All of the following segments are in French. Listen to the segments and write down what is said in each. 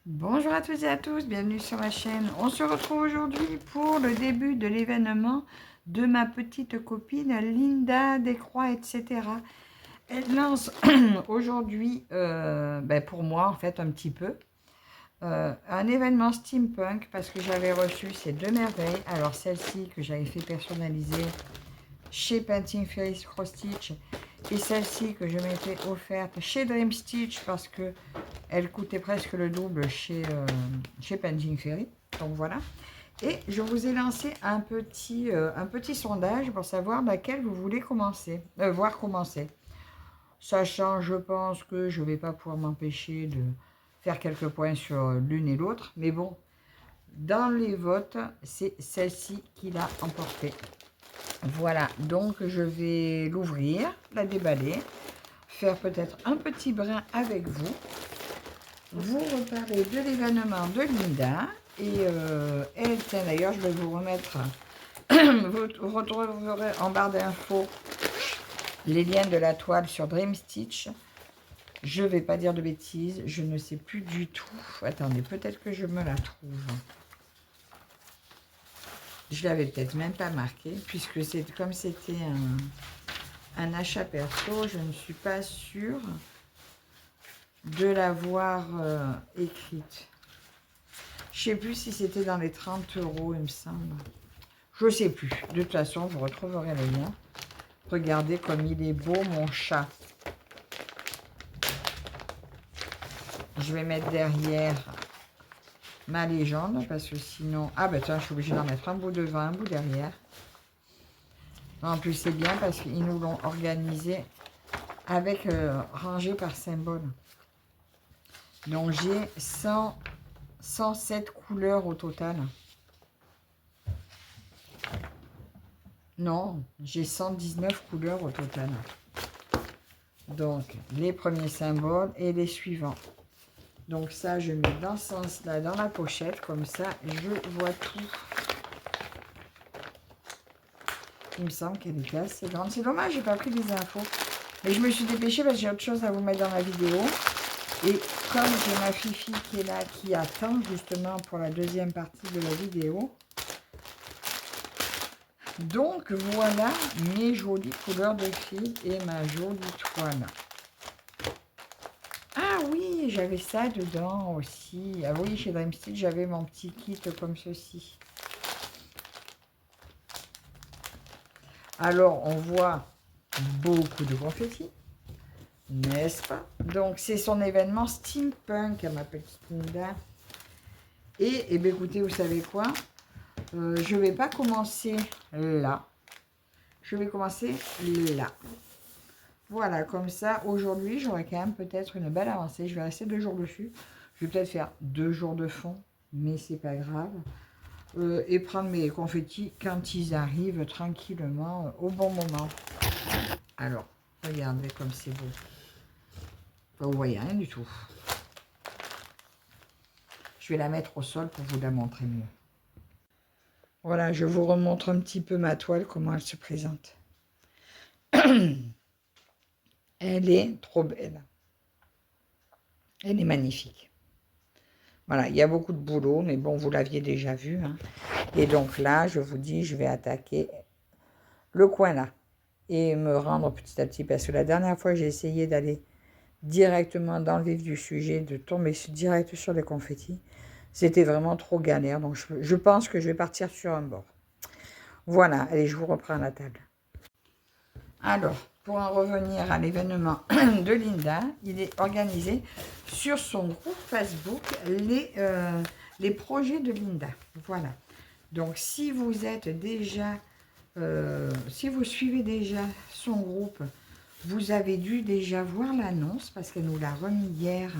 Bonjour à toutes et à tous, bienvenue sur ma chaîne. On se retrouve aujourd'hui pour le début de l'événement de ma petite copine Linda Descroix, etc. Elle lance aujourd'hui, pour moi en fait un petit peu, un événement steampunk parce que j'avais reçu ces deux merveilles. Alors celle-ci que j'avais fait personnaliser chez Painting Fairies Cross Stitch et celle-ci que je m'étais offerte chez Dream Stitch parce que elle coûtait presque le double chez Painting Fairy. Donc voilà. Et je vous ai lancé un petit sondage pour savoir laquelle vous voulez voir commencer. Sachant, je pense que je ne vais pas pouvoir m'empêcher de faire quelques points sur l'une et l'autre. Mais bon, dans les votes, c'est celle-ci qui l'a emporté. Voilà, donc je vais l'ouvrir, la déballer, faire peut-être un petit brin avec vous. Vous reparlez de l'événement de Linda. Et elle, tiens d'ailleurs, je vais vous remettre, vous retrouverez en barre d'infos les liens de la toile sur Dream Stitch. Je ne vais pas dire de bêtises, je ne sais plus du tout. Attendez, peut-être que je me la trouve. Je l'avais peut-être même pas marqué, puisque c'est comme c'était un achat perso, je ne suis pas sûre de l'avoir écrite. Je sais plus si c'était dans les 30 €, il me semble. Je sais plus. De toute façon, vous retrouverez le lien. Regardez comme il est beau, mon chat. Je vais mettre derrière ma légende, parce que sinon... Ah, ben tiens, je suis obligée d'en mettre un bout devant, un bout derrière. En plus, c'est bien parce qu'ils nous l'ont organisé avec rangé par symbole. Donc, j'ai 107 couleurs au total. Non, j'ai 119 couleurs au total. Donc, les premiers symboles et les suivants. Donc ça, je mets dans ce sens-là, dans la pochette. Comme ça, je vois tout. Il me semble qu'elle était assez grande. C'est dommage, j'ai pas pris les infos. Mais je me suis dépêchée parce que j'ai autre chose à vous mettre dans la vidéo. Et comme j'ai ma Fifi qui est là, qui attend justement pour la deuxième partie de la vidéo. Donc voilà mes jolies couleurs de fil et ma jolie toile. Ah oui, j'avais ça dedans aussi. Ah oui, chez Dream Stitch, j'avais mon petit kit comme ceci. Alors, on voit beaucoup de confettis, n'est-ce pas? Donc, c'est son événement steampunk, ma petite Linda. Et bien, écoutez, vous savez quoi? Je ne vais pas commencer là. Je vais commencer là. Voilà, comme ça, aujourd'hui, j'aurai quand même peut-être une belle avancée. Je vais rester 2 jours dessus. Je vais peut-être faire 2 jours de fond, mais c'est pas grave. Et prendre mes confettis quand ils arrivent tranquillement au bon moment. Alors, regardez comme c'est beau. Vous voyez rien du tout. Je vais la mettre au sol pour vous la montrer mieux. Voilà, je vous remontre un petit peu ma toile, comment elle se présente. Elle est trop belle. Elle est magnifique. Voilà, il y a beaucoup de boulot, mais bon, vous l'aviez déjà vu. Hein. Et donc là, je vous dis, je vais attaquer le coin là. Et me rendre petit à petit, parce que la dernière fois, j'ai essayé d'aller directement dans le vif du sujet, de tomber direct sur les confettis. C'était vraiment trop galère, donc je pense que je vais partir sur un bord. Voilà, allez, je vous reprends la table. Alors, pour en revenir à l'événement de Linda, il est organisé sur son groupe Facebook les projets de Linda. Voilà. Donc, si vous êtes déjà, si vous suivez déjà son groupe, vous avez dû déjà voir l'annonce parce qu'elle nous l'a remis hier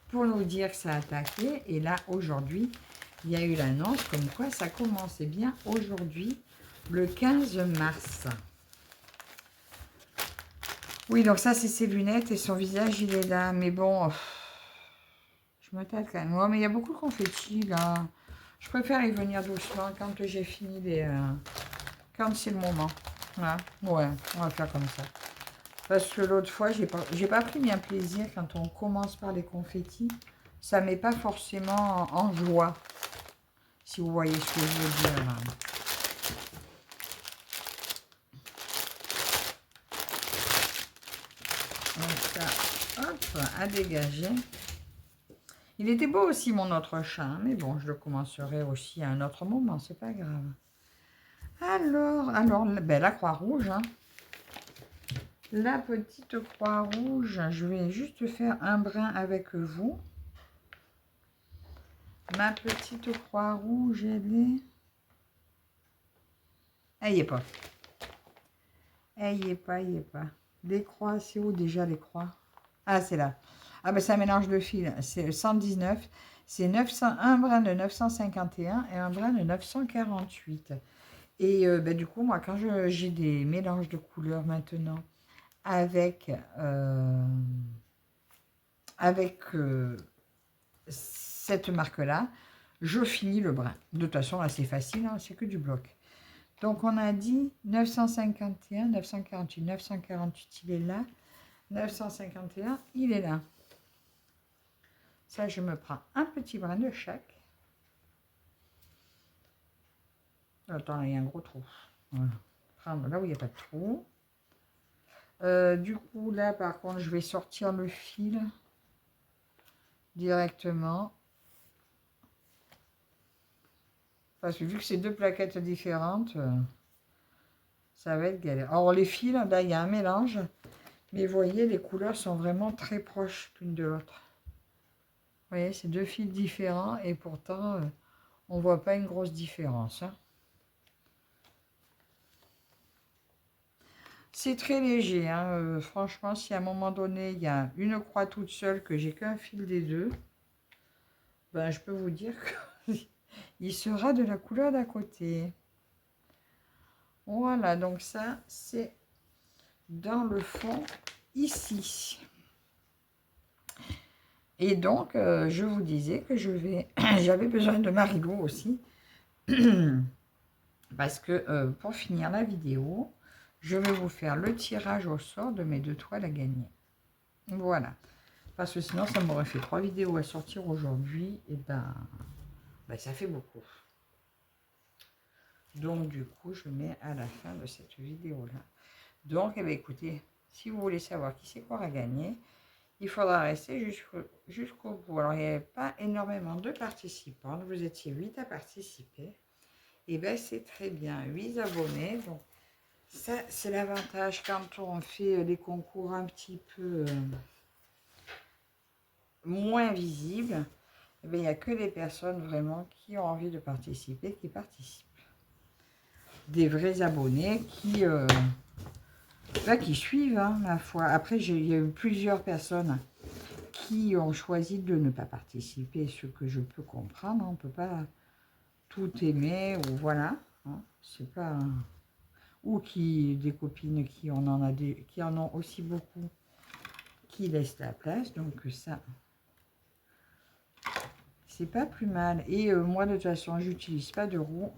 pour nous dire que ça a attaqué. Et là, aujourd'hui, il y a eu l'annonce comme quoi ça commençait bien aujourd'hui, le 15 mars. Oui, donc ça, c'est ses lunettes et son visage, il est là. Mais bon, je me tâte quand même. Ouais, mais il y a beaucoup de confettis, là. Je préfère y venir doucement quand j'ai fini les... quand c'est le moment. Voilà. Ouais, on va faire comme ça. Parce que l'autre fois, j'ai pas pris bien plaisir quand on commence par les confettis. ça ne met pas forcément en joie, si vous voyez ce que je veux dire. Là. Donc ça, hop, à dégager. Il était beau aussi mon autre chat, hein, mais bon, je le commencerai aussi à un autre moment, c'est pas grave. Alors ben, la croix rouge, hein. La petite croix rouge, je vais juste faire un brin avec vous. Ma petite croix rouge, elle est... Elle y est pas. Elle y est pas, elle y est pas. Les croix, c'est où déjà les croix? Ah, c'est là. Ah, ben c'est un mélange de fils. C'est 119. C'est un brin de 951 et un brin de 948. Et ben, du coup, moi, quand j'ai des mélanges de couleurs maintenant avec, cette marque-là, je finis le brin. De toute façon, là, c'est facile, hein, c'est que du bloc. Donc, on a dit 951, 948. 948, il est là. 951, il est là. Ça, je me prends un petit brin de chaque. Attends, il y a un gros trou. Voilà. Prendre là où il n'y a pas de trou. Du coup, là, par contre, je vais sortir le fil directement. Parce que vu que c'est deux plaquettes différentes, ça va être galère. Alors, les fils, là, il y a un mélange. Mais vous voyez, les couleurs sont vraiment très proches l'une de l'autre. Vous voyez, c'est deux fils différents et pourtant, on ne voit pas une grosse différence. Hein. C'est très léger. Hein. Franchement, si à un moment donné, il y a une croix toute seule, que j'ai qu'un fil des deux, ben, je peux vous dire qu'il sera de la couleur d'à côté. Voilà, donc ça, c'est dans le fond ici. Et donc, je vous disais que j'avais besoin de Marilou aussi. Parce que pour finir la vidéo, je vais vous faire le tirage au sort de mes deux toiles à gagner. Voilà. Parce que sinon, ça m'aurait fait 3 vidéos à sortir aujourd'hui. Et ben, ça fait beaucoup. Donc, du coup, je mets à la fin de cette vidéo-là. Donc, eh bien, écoutez, si vous voulez savoir qui c'est qui aura gagné, il faudra rester jusqu'au bout. Alors, il n'y avait pas énormément de participants. Vous étiez 8 à participer. Et bien, c'est très bien. 8 abonnés. Donc, ça, c'est l'avantage quand on fait les concours un petit peu moins visibles. Eh bien, il n'y a que les personnes vraiment qui ont envie de participer qui participent. Des vrais abonnés qui suivent, hein, ma foi. Après, il y a eu plusieurs personnes qui ont choisi de ne pas participer, ce que je peux comprendre. On ne peut pas tout aimer, ou voilà. Hein, c'est pas... Ou des copines qui en ont aussi beaucoup, qui laissent la place. Donc ça, c'est pas plus mal. Et moi, de toute façon, j'utilise pas de roue.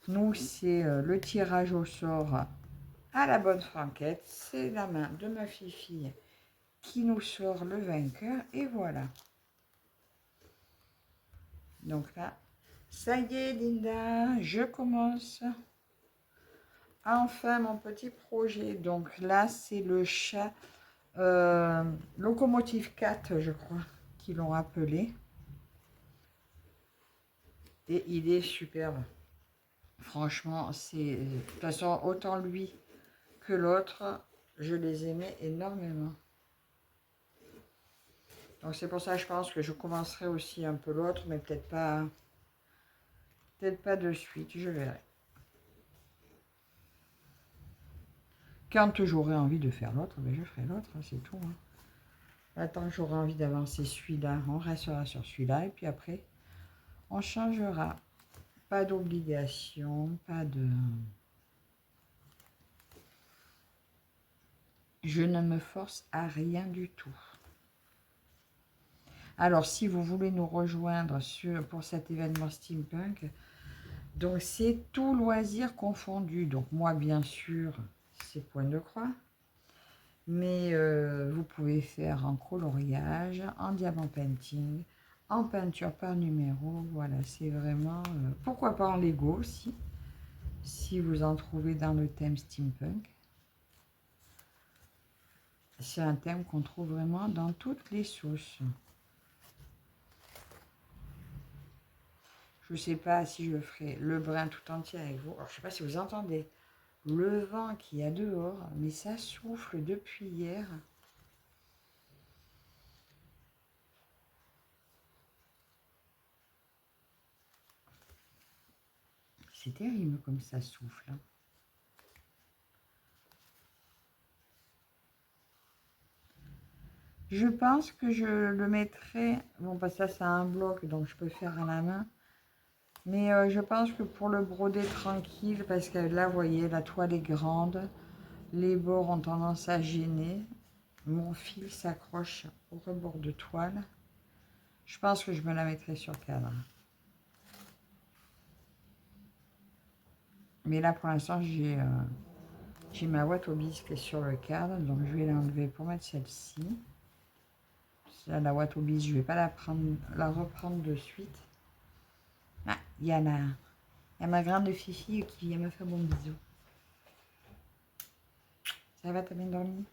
Nous, c'est le tirage au sort à la bonne franquette. C'est la main de ma fille qui nous sort le vainqueur. Et voilà. Donc là, ça y est, Linda, je commence. Enfin, mon petit projet. Donc là, c'est le chat Locomotive 4, je crois, qu'ils l'ont appelé. Et il est superbe. Franchement, c'est... De toute façon, autant lui que l'autre, je les aimais énormément. Donc c'est pour ça que je pense que je commencerai aussi un peu l'autre, mais peut-être pas de suite, je verrai. Quand j'aurai envie de faire l'autre, ben je ferai l'autre, hein, c'est tout. Hein. Attends, j'aurai envie d'avancer celui-là, on restera sur celui-là, et puis après, on changera. Pas d'obligation, pas de... Je ne me force à rien du tout. Alors, si vous voulez nous rejoindre pour cet événement steampunk, donc c'est tout loisir confondu. Donc moi, bien sûr, c'est point de croix. Mais vous pouvez faire en coloriage, en diamant painting, en peinture par numéro. Voilà, c'est vraiment... pourquoi pas en Lego aussi, si vous en trouvez dans le thème steampunk. C'est un thème qu'on trouve vraiment dans toutes les sauces. Je ne sais pas si je ferai le brin tout entier avec vous. Alors, je ne sais pas si vous entendez le vent qu'il y a dehors, mais ça souffle depuis hier. C'est terrible comme ça souffle. Hein. Je pense que je le mettrai... Bon, parce que ça, c'est un bloc, donc je peux faire à la main. Mais je pense que pour le broder tranquille, parce que là, vous voyez, la toile est grande. Les bords ont tendance à gêner. Mon fil s'accroche au rebord de toile. Je pense que je me la mettrai sur cadre. Mais là, pour l'instant, j'ai ma boîte au bisque sur le cadre. Donc, je vais l'enlever pour mettre celle-ci. La boîte au bisque, je ne vais pas la reprendre de suite. Ah, il y a ma grande Fifi qui vient me faire bon bisou. Ça va, t'as bien dormi?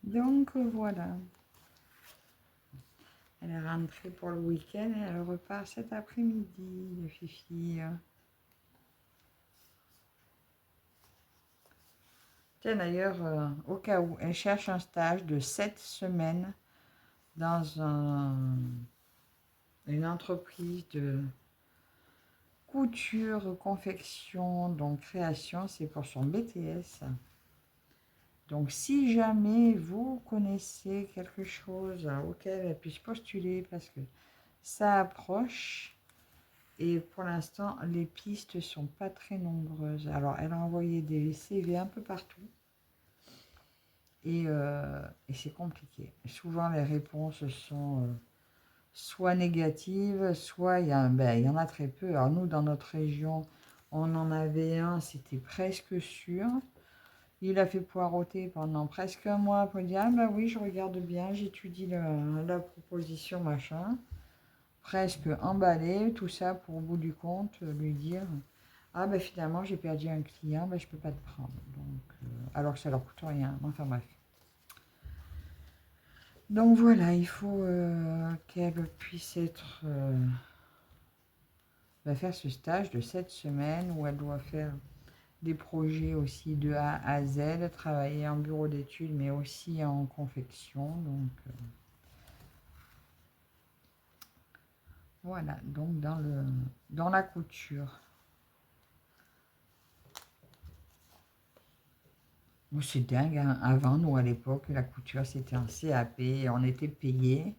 Donc voilà. Elle est rentrée pour le week-end et elle repart cet après-midi, Fifi. Tiens, d'ailleurs, au cas où, elle cherche un stage de 7 semaines dans une entreprise de couture, confection, donc création, c'est pour son BTS. Donc, si jamais vous connaissez quelque chose auquel elle puisse postuler, parce que ça approche, et pour l'instant, les pistes sont pas très nombreuses. Alors, elle a envoyé des CV un peu partout, et c'est compliqué. Souvent, les réponses sont soit négatives, soit il y en a très peu. Alors, nous, dans notre région, on en avait un, c'était presque sûr. Il a fait poireauter pendant presque un mois pour dire ah ben oui, je regarde bien, j'étudie la proposition, machin. Presque emballé, tout ça pour au bout du compte lui dire ah ben finalement j'ai perdu un client, ben je peux pas te prendre. Donc, alors que ça leur coûte rien. Enfin bref. Donc voilà, il faut qu'elle puisse être faire ce stage de 7 semaines où elle doit faire des projets aussi de A à Z, travailler en bureau d'études, mais aussi en confection. Donc, voilà, donc dans la couture. Moi, c'est dingue, hein. Avant, nous, à l'époque, la couture, c'était un CAP, on était payé.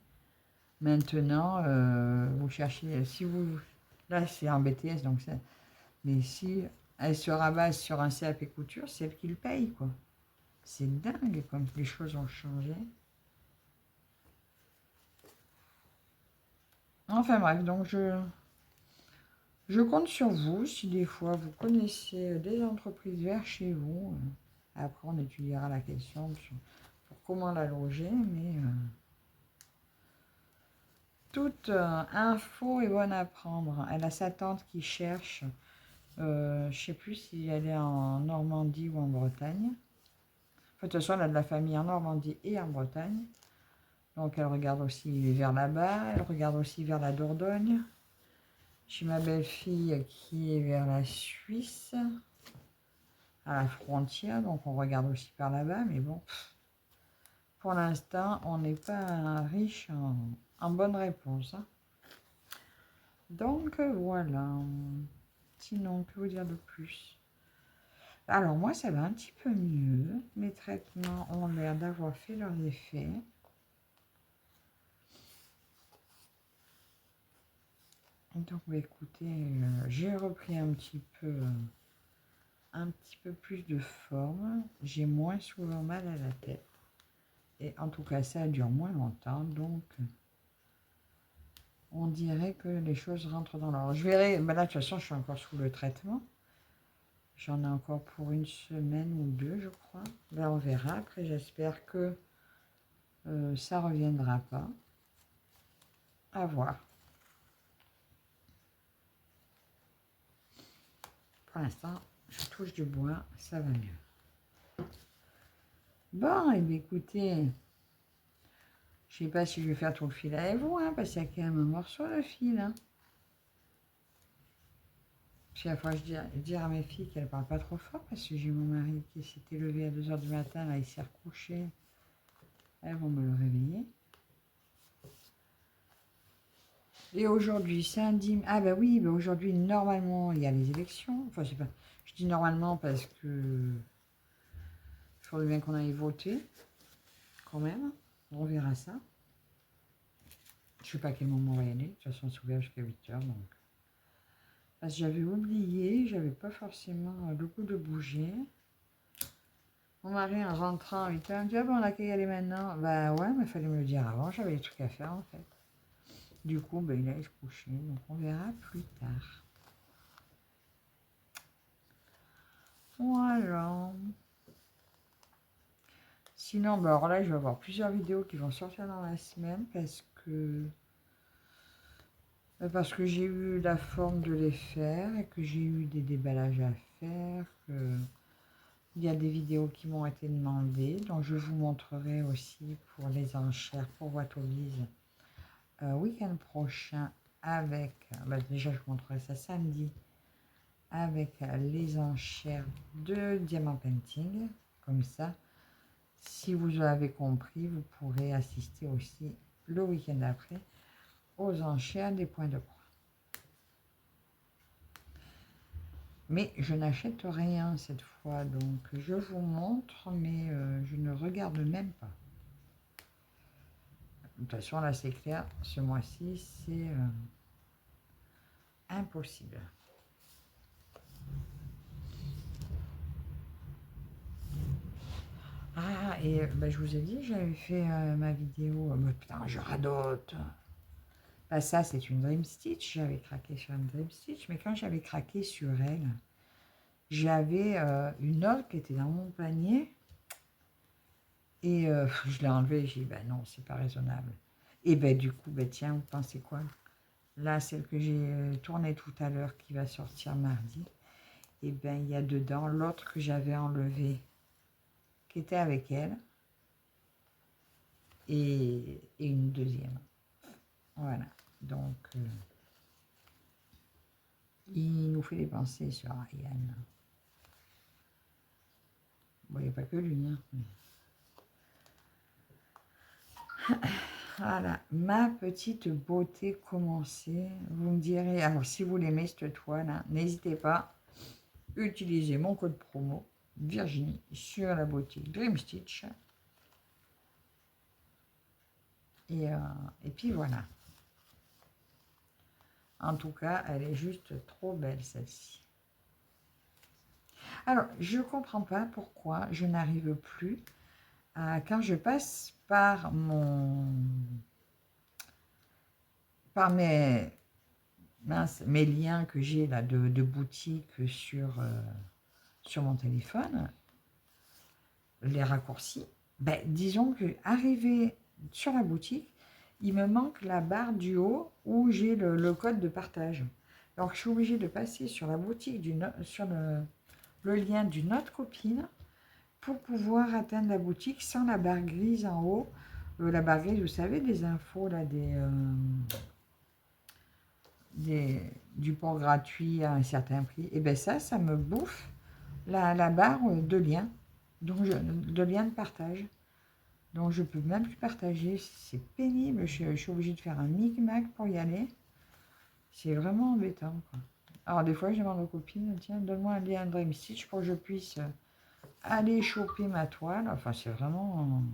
Maintenant, vous cherchez, si vous... Là, c'est un BTS, donc c'est... Mais si elle se rabat sur un CAP couture, c'est elle qui le paye, quoi. C'est dingue comme les choses ont changé. Enfin bref, donc je compte sur vous si des fois vous connaissez des entreprises vers chez vous. Après, on étudiera la question pour comment la loger, mais toute info est bonne à prendre. Elle a sa tante qui cherche, je ne sais plus si elle est en Normandie ou en Bretagne. Enfin, de toute façon, elle a de la famille en Normandie et en Bretagne. Donc, elle regarde aussi vers là-bas, elle regarde aussi vers la Dordogne. J'ai ma belle-fille qui est vers la Suisse, à la frontière, donc on regarde aussi par là-bas, mais bon, pour l'instant, on n'est pas riche en bonnes réponses. Hein. Donc voilà. Sinon, que vous dire de plus? Alors moi, ça va un petit peu mieux. Mes traitements ont l'air d'avoir fait leur effet. Donc, bah, écoutez, j'ai repris un petit peu plus de forme. J'ai moins souvent mal à la tête. Et en tout cas, ça dure moins longtemps. Donc, on dirait que les choses rentrent dans l'ordre. Je verrai. Ben là, de toute façon, je suis encore sous le traitement. J'en ai encore pour une semaine ou deux, je crois. Là, on verra. Après, j'espère que ça ne reviendra pas. À voir. Pour l'instant, je touche du bois, ça va mieux. Bon, et bien écoutez, je ne sais pas si je vais faire tout le fil avec vous, hein, parce qu'il y a quand même un morceau de fil. Hein. Puis il faut que je dise à mes filles qu'elles ne parlent pas trop fort, parce que j'ai mon mari qui s'était levé à 2 h du matin, là il s'est recouché. Elles vont me le réveiller. Et aujourd'hui, samedi... Ah ben oui, ben aujourd'hui, normalement, il y a les élections. Enfin, je sais pas. Je dis normalement parce que... Il faudrait bien qu'on aille voter. Quand même. On verra ça. Je sais pas à quel moment on va y aller. De toute façon, c'est ouvert jusqu'à 8 h. Donc. Parce que j'avais oublié, j'avais pas forcément le goût de bouger. Mon mari, en rentrant à 8 h, me dit, ah ben on a qu'à y aller maintenant. Ben ouais, mais il fallait me le dire avant. J'avais des trucs à faire, en fait. Du coup, ben, il allait se coucher. Donc, on verra plus tard. Voilà. Sinon, ben alors là, je vais avoir plusieurs vidéos qui vont sortir dans la semaine parce que j'ai eu la forme de les faire et que j'ai eu des déballages à faire. Il y a des vidéos qui m'ont été demandées, donc je vous montrerai aussi pour les enchères pour Watobise week-end prochain avec, déjà je vous montrerai ça samedi, avec les enchères de Diamant Painting, comme ça. Si vous avez compris, vous pourrez assister aussi le week-end après aux enchères des points de croix. Mais je n'achète rien cette fois, donc je vous montre, mais je ne regarde même pas. De toute façon, là c'est clair, ce mois-ci, c'est impossible. Ah, et je vous ai dit, j'avais fait ma vidéo, putain, je radote. Bah, ça, c'est une Dream Stitch, j'avais craqué sur une Dream Stitch, mais quand j'avais craqué sur elle, j'avais une autre qui était dans mon panier, et je l'ai enlevée, j'ai dit, ben non, c'est pas raisonnable. Et ben du coup, tiens, vous pensez quoi? Là, celle que j'ai tournée tout à l'heure, qui va sortir mardi, et ben il y a dedans l'autre que j'avais enlevée, qui était avec elle, et une deuxième. Voilà, donc il nous fait des pensées sur Ariane. Bon, il n'y a pas que lui, hein. Voilà, ma petite beauté commencée. Vous me direz, alors si vous l'aimez cette toile, n'hésitez pas, utilisez mon code promo Virginie sur la boutique Dream Stitch. Et puis voilà. En tout cas, elle est juste trop belle celle-ci. Alors, je ne comprends pas pourquoi je n'arrive plus à, quand je passe par mes liens que j'ai là de boutique sur mon téléphone, les raccourcis, disons que arrivé sur la boutique, il me manque la barre du haut où j'ai le code de partage. Donc, je suis obligée de passer sur la boutique, sur le lien d'une autre copine pour pouvoir atteindre la boutique sans la barre grise en haut. La barre grise, vous savez, des infos, là, du port gratuit à un certain prix. Et bien ça me bouffe la barre de lien, de lien de partage. Donc je peux même plus partager, c'est pénible, je suis obligée de faire un micmac pour y aller. C'est vraiment embêtant, quoi. Alors des fois je demande aux copines, tiens, donne-moi un lien Dream Stitch pour que je puisse aller choper ma toile. Enfin c'est vraiment...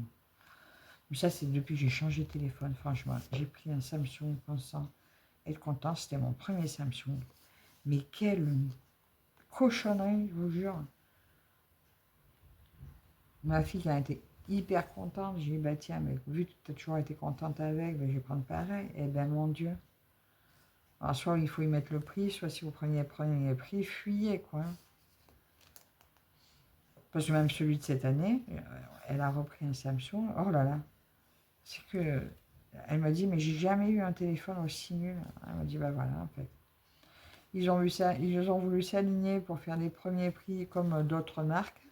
Mais ça c'est depuis que j'ai changé de téléphone, franchement. J'ai pris un Samsung pensant être content, c'était mon premier Samsung. Mais quelle cochonnerie, je vous jure. Ma fille a été hyper contente. J'ai dit, tiens, mais vu que tu as toujours été contente avec, je vais prendre pareil. Eh ben mon Dieu. Alors, soit il faut y mettre le prix, soit si vous prenez le prix, fuyez, quoi. parce que même celui de cette année, elle a repris un Samsung. Oh là là, c'est que... Elle m'a dit, mais j'ai jamais eu un téléphone aussi nul. Elle m'a dit, bah voilà, en fait. Ils ont voulu s'aligner pour faire les premiers prix comme d'autres marques.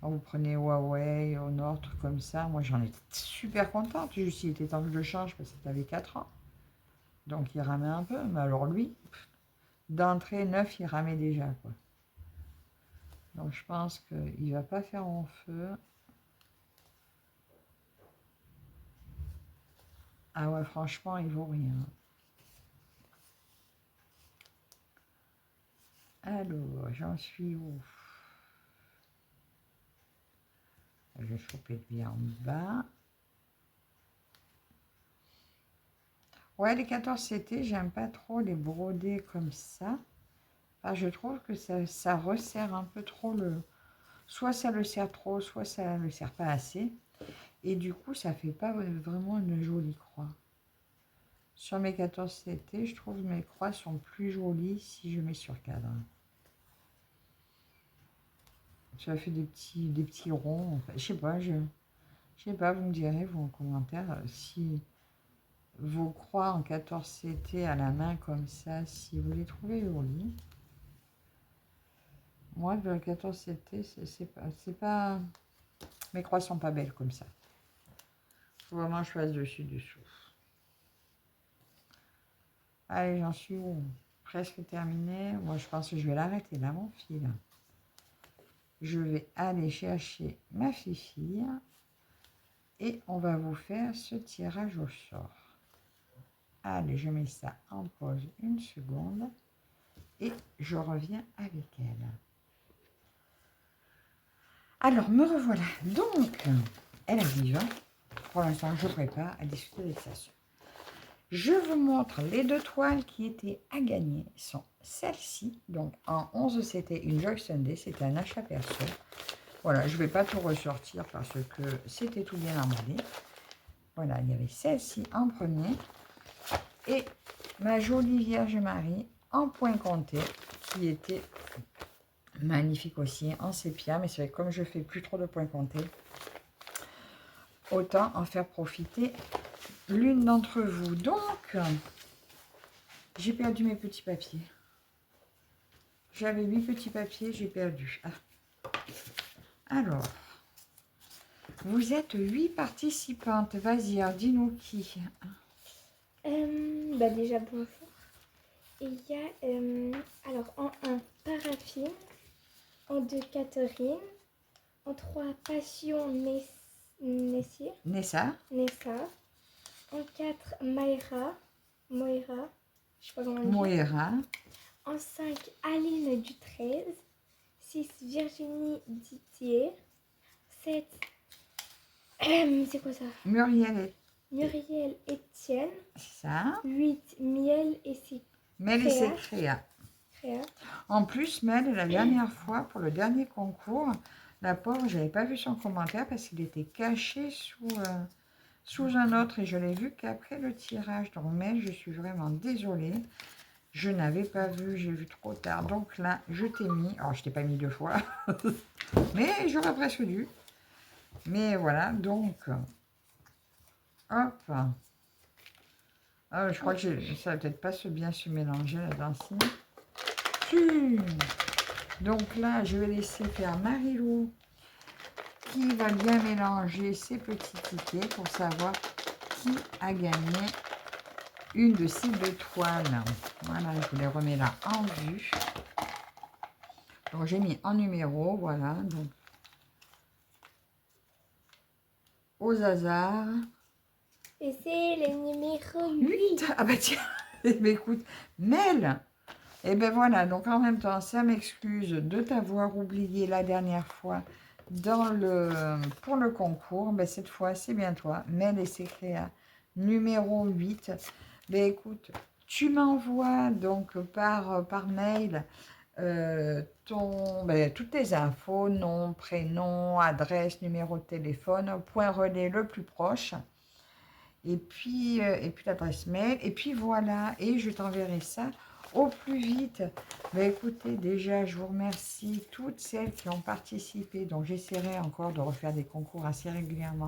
Alors, vous prenez Huawei, Honor, trucs comme ça. Moi, j'en étais super contente. Juste, il était temps que je le change parce qu'il avait 4 ans. Donc, il ramait un peu. Mais alors, lui, d'entrée, neuf, il ramait déjà, quoi. Donc, je pense qu'il ne va pas faire en feu. Ah ouais, franchement, il vaut rien. Alors, j'en suis où? Je vais choper lui en bas. Ouais, les 14 CT, j'aime pas trop les broder comme ça. Enfin, je trouve que ça resserre un peu trop le... Soit ça le serre trop, soit ça le serre pas assez. Et du coup, ça fait pas vraiment une jolie croix. Sur mes 14 CT, je trouve que mes croix sont plus jolies si je mets sur cadre. Ça fait des petits ronds. Enfin, je sais pas, vous me direz, vous en commentaire, si vos croix en 14 CT à la main comme ça, si vous les trouvez jolies. Moi, de la 14 CT, c'est pas... Mes croix sont pas belles comme ça. Faut vraiment que je fasse dessus-dessous. Allez, j'en suis où? Presque terminé. Moi, je pense que je vais l'arrêter là, mon fil. Je vais aller chercher ma fille et on va vous faire ce tirage au sort. Allez, je mets ça en pause une seconde et je reviens avec elle. Alors, me revoilà. Donc, elle arrive. Pour l'instant, je prépare à discuter avec sa soeur. Je vous montre les 2 toiles qui étaient à gagner. Sont celles-ci. Donc, en 11, c'était une Joy Sunday. C'était un achat perso. Voilà, je ne vais pas tout ressortir parce que c'était tout bien emballé. Voilà, il y avait celle-ci en premier. Et ma jolie Vierge Marie en point compté qui était magnifique aussi en sépia. Mais c'est vrai que comme je fais plus trop de points comptés, autant en faire profiter l'une d'entre vous. Donc, j'ai perdu mes petits papiers. J'avais 8 petits papiers, j'ai perdu. Ah. Alors, vous êtes 8 participantes. Vas-y, dis-nous qui. Bah déjà, bonjour. Et il y a, alors, en 1, Paraffine. En 2, Catherine. En 3, Passion Nessir. Nessa. En 4, Moira. Je sais pas comment dire. Moira. En 5, Aline du 13. 6, Virginie Didier. 7, c'est quoi ça? Muriel. Muriel Etienne. Ça. 8, Miel et Mel et ses créas. En plus, Mel, la dernière fois, pour le dernier concours, la pauvre, j'avais pas vu son commentaire parce qu'il était caché sous un autre et je l'ai vu qu'après le tirage. Donc, Mel, je suis vraiment désolée. Je n'avais pas vu, j'ai vu trop tard. Donc là, je t'ai mis. Alors, je t'ai pas mis 2 fois. Mais j'aurais presque dû. Mais voilà, donc. Hop. Ah, je crois que ça va peut-être pas bien se mélanger là-dedans. Donc là, je vais laisser faire Marilou qui va bien mélanger ses petits tickets pour savoir qui a gagné une de ces 2 toiles. Voilà, je vous les remets là en vue. Donc j'ai mis en numéro, voilà. Donc aux hasards. Et c'est le numéro 8. Ah bah tiens, mais écoute, Mel. Et ben voilà, donc en même temps, ça m'excuse de t'avoir oublié la dernière fois pour le concours. Ben cette fois, c'est bien toi, Mel et ses créas, numéro 8. Ben écoute, tu m'envoies donc par mail toutes tes infos, nom, prénom, adresse, numéro de téléphone, point relais le plus proche. Et puis l'adresse mail. Et puis voilà, et je t'enverrai ça au plus vite. Mais écoutez, déjà, je vous remercie toutes celles qui ont participé. Donc, j'essaierai encore de refaire des concours assez régulièrement.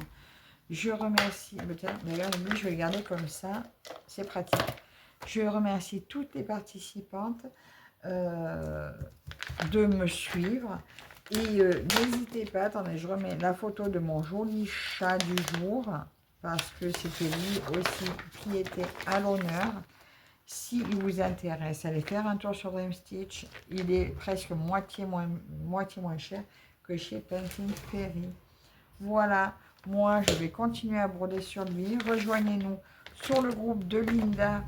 Je remercie, d'ailleurs, lui, je vais le garder comme ça, c'est pratique. Je remercie toutes les participantes de me suivre. Et n'hésitez pas, attendez, je remets la photo de mon joli chat du jour, parce que c'était lui aussi qui était à l'honneur. Si il vous intéresse, allez faire un tour sur Dream Stitch. Il est presque moitié moins cher que chez Painting Fairy. Voilà, moi je vais continuer à broder sur lui. Rejoignez-nous sur le groupe de Linda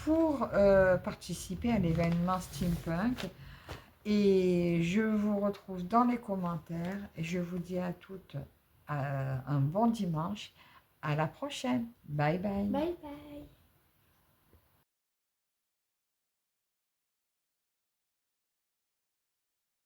pour participer à l'événement Steampunk. Et je vous retrouve dans les commentaires. Et je vous dis à toutes un bon dimanche. À la prochaine. Bye bye. Bye bye.